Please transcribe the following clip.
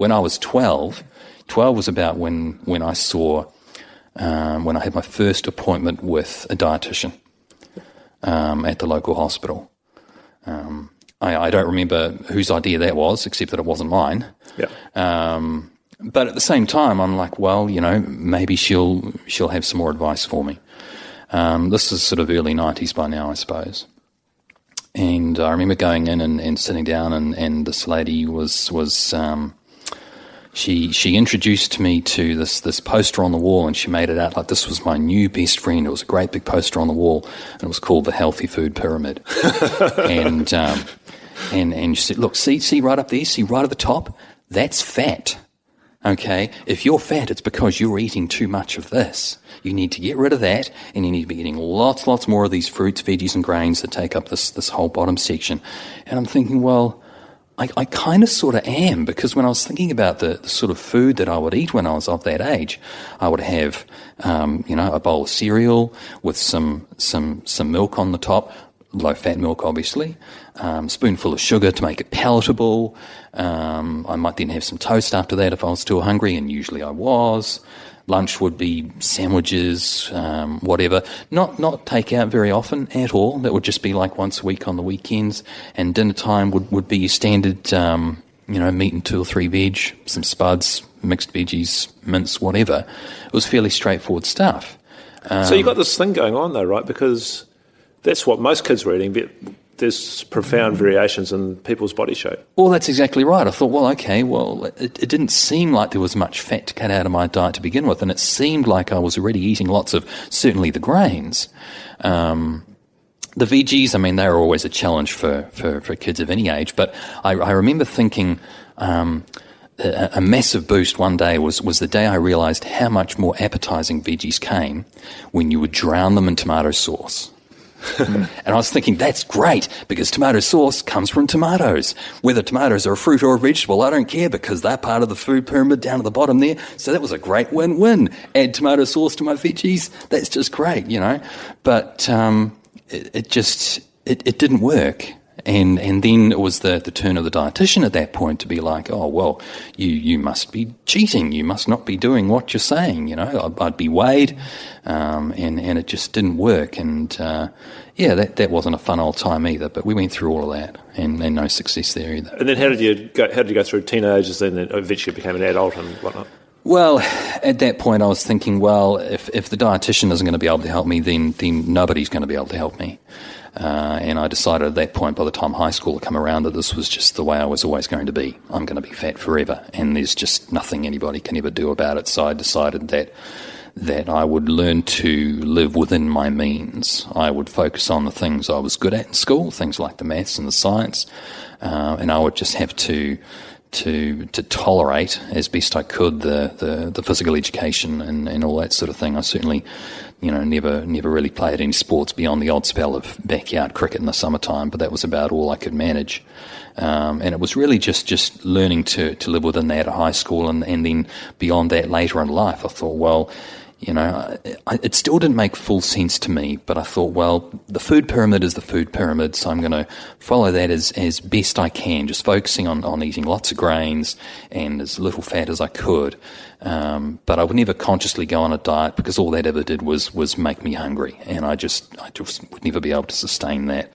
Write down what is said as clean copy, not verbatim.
When I was 12 was about when I saw, when I had my first appointment with a dietitian at the local hospital. I don't remember whose idea that was, except that it wasn't mine. Yeah. But at the same time, I'm like, well, maybe she'll have some more advice for me. This is sort of early 90s by now, I suppose. And I remember going in and sitting down, and this lady she introduced me to this poster on the wall, and she made it out like this was my new best friend. It was a great big poster on the wall, and it was called the Healthy Food Pyramid. and she said, look, see right up there, see right at the top, that's fat. Okay, if you're fat, it's because you're eating too much of this. You need to get rid of that, and you need to be eating lots more of these fruits, veggies, and grains that take up this whole bottom section. And I'm thinking, well, I kind of sort of am, because when I was thinking about the sort of food that I would eat when I was of that age, I would have, a bowl of cereal with some milk on the top, low-fat milk, obviously, spoonful of sugar to make it palatable. I might then have some toast after that if I was still hungry, and usually I was. Lunch would be sandwiches, whatever. Not takeout very often at all. That would just be like once a week on the weekends. And dinner time would be your standard, meat and 2 or 3 veg, some spuds, mixed veggies, mince, whatever. It was fairly straightforward stuff. So you got this thing going on though, right? Because that's what most kids were eating, but there's profound variations in people's body shape. Well, that's exactly right. I thought, well, okay, it didn't seem like there was much fat to cut out of my diet to begin with, and it seemed like I was already eating lots of, certainly the grains. The veggies, I mean, they were always a challenge for kids of any age, but I remember thinking a massive boost one day was the day I realised how much more appetising veggies came when you would drown them in tomato sauce. And I was thinking, that's great, because tomato sauce comes from tomatoes. Whether tomatoes are a fruit or a vegetable, I don't care, because they're part of the food pyramid down at the bottom there. So that was a great win-win. Add tomato sauce to my veggies, that's just great, But it didn't work. And then it was the turn of the dietitian at that point to be like, oh, well, you must be cheating. You must not be doing what you're saying. I'd be weighed, and it just didn't work. And that wasn't a fun old time either. But we went through all of that, and no success there either. And then how did you go through teenagers, and then eventually became an adult and whatnot? Well, at that point I was thinking, well, if the dietitian isn't going to be able to help me, then nobody's going to be able to help me. And I decided at that point, by the time high school had come around, that this was just the way I was always going to be. I'm going to be fat forever, and there's just nothing anybody can ever do about it. So I decided that I would learn to live within my means. I would focus on the things I was good at in school, things like the maths and the science, and I would just have to tolerate as best I could the physical education and all that sort of thing. I certainly, never really played any sports beyond the odd spell of backyard cricket in the summertime, but that was about all I could manage. And it was really just learning to live within that at high school, and then beyond that later in life. I thought, well, it still didn't make full sense to me, but I thought, well, the food pyramid is the food pyramid, so I'm going to follow that as best I can, just focusing on eating lots of grains and as little fat as I could. But I would never consciously go on a diet, because all that ever did was make me hungry, and I just would never be able to sustain that.